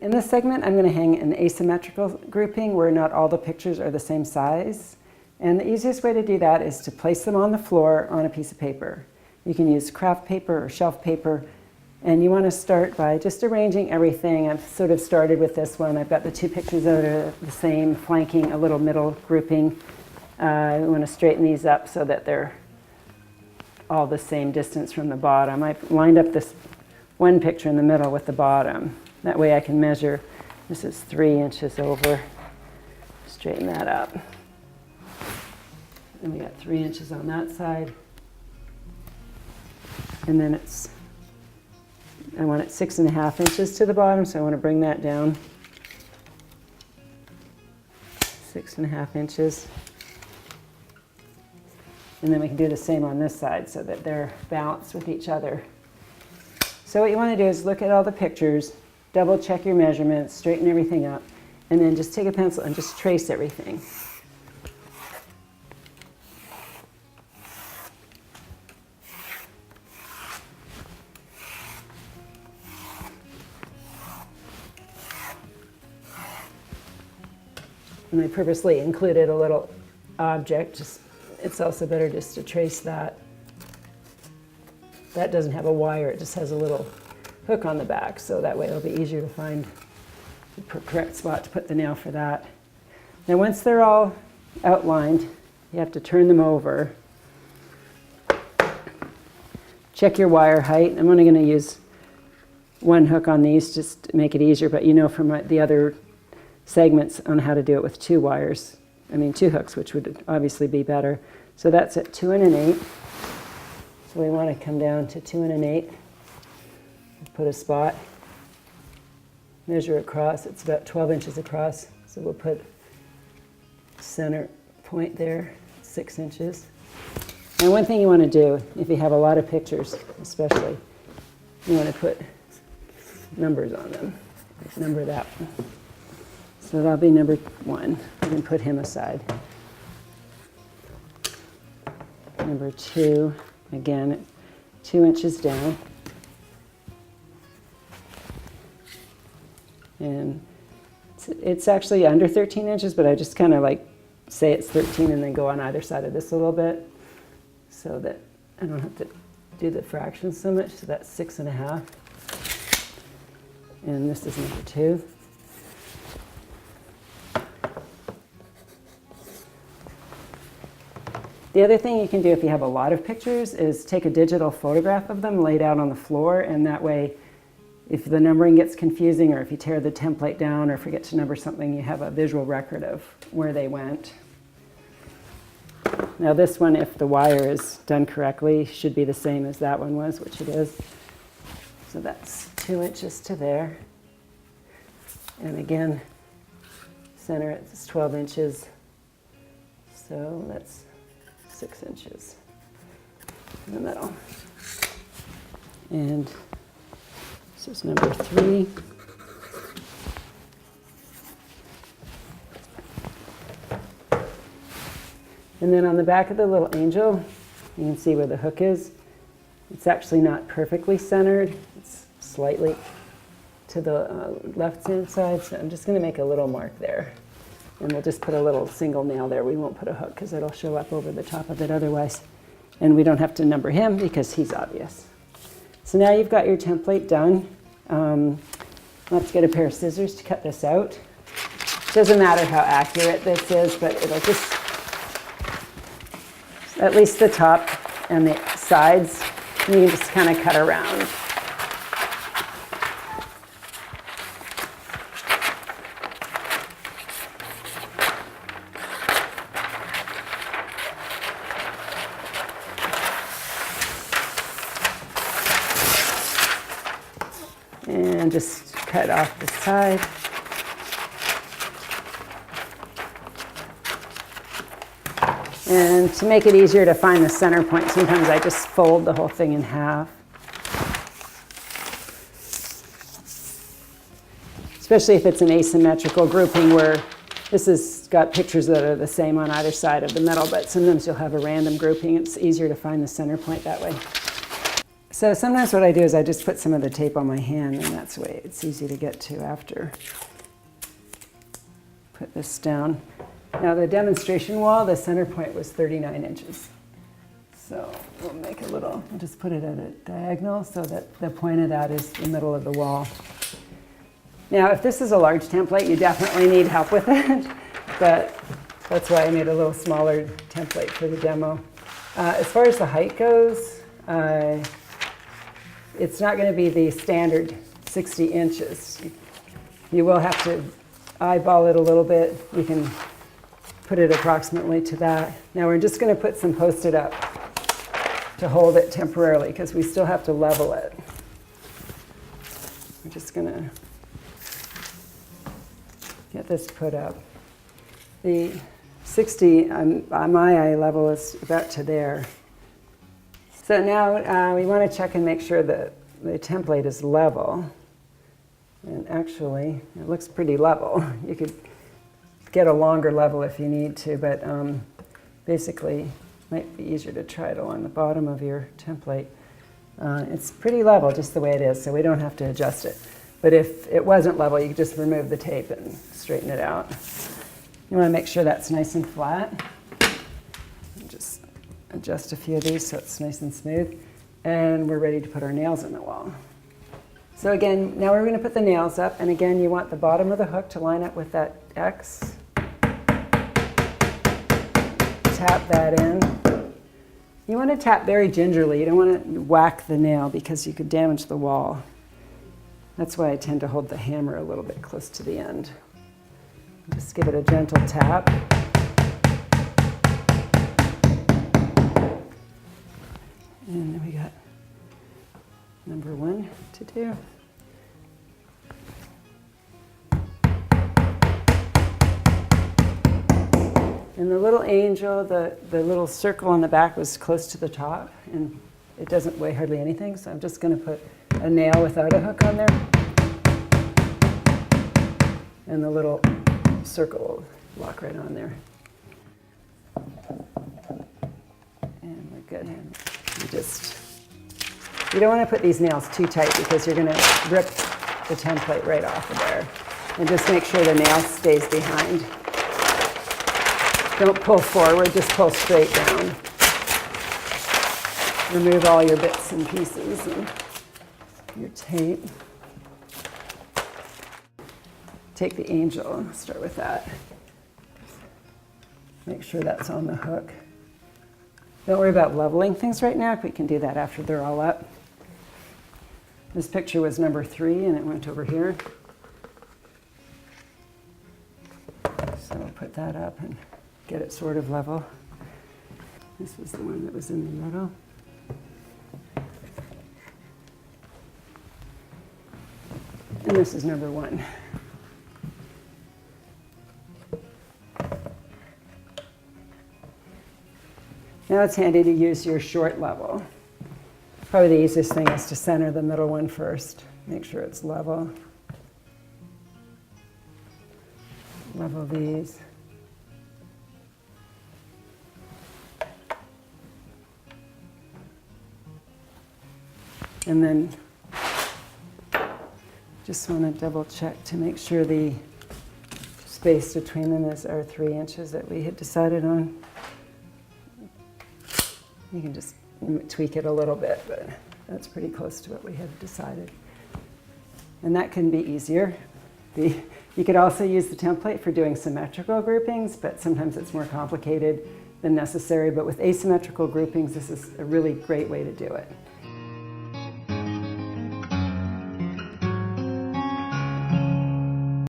In this segment, I'm going to hang an asymmetrical grouping where not all the pictures are the same size. And the easiest way to do that is to place them on the floor on a piece of paper. You can use craft paper or shelf paper. And you want to start by just arranging everything. I've sort of started with this one. I've got the two pictures that are the same, flanking a little middle grouping. I want to straighten these up so that they're all the same distance from the bottom. I've lined up this one picture in the middle with the bottom. That way I can measure. This is 3 inches over. Straighten that up. And we got 3 inches on that side. And then I want it 6.5 inches to the bottom, so I want to bring that down 6.5 inches. And then we can do the same on this side so that they're balanced with each other. So what you want to do is look at all the pictures, double check your measurements, straighten everything up, and then just take a pencil and just trace everything. And I purposely included a little object. It's also better just to trace that. That doesn't have a wire, it just has a little hook on the back, so that way it'll be easier to find the correct spot to put the nail for that. Now once they're all outlined, you have to turn them over. Check your wire height. I'm only going to use one hook on these just to make it easier, but you know from the other segments on how to do it with 2 hooks, which would obviously be better. So that's at 2 1/8. So we want to come down to 2 1/8. Put a spot. Measure across. It's about 12 inches across. So we'll put center point there, 6 inches. And one thing you want to do, if you have a lot of pictures, especially, you want to put numbers on them. Number that one. So that'll be number 1. We can put him aside. Number 2, again, 2 inches down. And it's actually under 13 inches, but I just kind of like say it's 13 and then go on either side of this a little bit so that I don't have to do the fractions so much. So that's 6.5. And this is number 2. The other thing you can do if you have a lot of pictures is take a digital photograph of them laid out on the floor, and that way if the numbering gets confusing or if you tear the template down or forget to number something, you have a visual record of where they went. Now this one, if the wire is done correctly, should be the same as that one was, which it is. So that's 2 inches to there. And again, center it's 12 inches. So that's 6 inches in the middle. And this is number 3. And then on the back of the little angel, you can see where the hook is. It's actually not perfectly centered. It's slightly to the left-hand side. So I'm just going to make a little mark there. And we'll just put a little single nail there. We won't put a hook because it'll show up over the top of it otherwise. And we don't have to number him because he's obvious. So now you've got your template done. Let's get a pair of scissors to cut this out. Doesn't matter how accurate this is, but it'll just, at least the top and the sides, you can just kind of cut around. And just cut off the side. And to make it easier to find the center point, sometimes I just fold the whole thing in half. Especially if it's an asymmetrical grouping where this has got pictures that are the same on either side of the middle, but sometimes you'll have a random grouping. It's easier to find the center point that way. So sometimes what I do is I just put some of the tape on my hand, and that's the way it's easy to get to after. Put this down. Now the demonstration wall, the center point was 39 inches. So we'll make a little, we'll just put it at a diagonal so that the point of that is the middle of the wall. Now if this is a large template, you definitely need help with it, but that's why I made a little smaller template for the demo. As far as the height goes, it's not going to be the standard 60 inches. You will have to eyeball it a little bit. You can put it approximately to that. Now we're just going to put some Post-it up to hold it temporarily because we still have to level it. We're just going to get this put up. The 60 on my eye level is about to there. So now we want to check and make sure that the template is level. And actually, it looks pretty level. You could get a longer level if you need to, but basically it might be easier to try it along the bottom of your template. It's pretty level just the way it is, so we don't have to adjust it. But if it wasn't level, you could just remove the tape and straighten it out. You want to make sure that's nice and flat. Just adjust a few of these so it's nice and smooth. And we're ready to put our nails in the wall. So again, now we're going to put the nails up. And again, you want the bottom of the hook to line up with that X. Tap that in. You want to tap very gingerly. You don't want to whack the nail because you could damage the wall. That's why I tend to hold the hammer a little bit close to the end. Just give it a gentle tap. And then we got number 1 to do. And the little angel, the little circle on the back was close to the top, and it doesn't weigh hardly anything, so I'm just going to put a nail without a hook on there. And the little circle will lock right on there. And we're good. And you don't want to put these nails too tight because you're going to rip the template right off of there. And just make sure the nail stays behind. Don't pull forward, just pull straight down. Remove all your bits and pieces and your tape. Take the angel, start with that. Make sure that's on the hook. Don't worry about leveling things right now. We can do that after they're all up. This picture was number 3 and it went over here. So we'll put that up and get it sort of level. This was the one that was in the middle. And this is number 1. Now it's handy to use your short level. Probably the easiest thing is to center the middle one first. Make sure it's level. Level these. And then just want to double check to make sure the space between them are 3 inches that we had decided on. You can just tweak it a little bit, but that's pretty close to what we had decided. And that can be easier. You could also use the template for doing symmetrical groupings, but sometimes it's more complicated than necessary. But with asymmetrical groupings, this is a really great way to do it.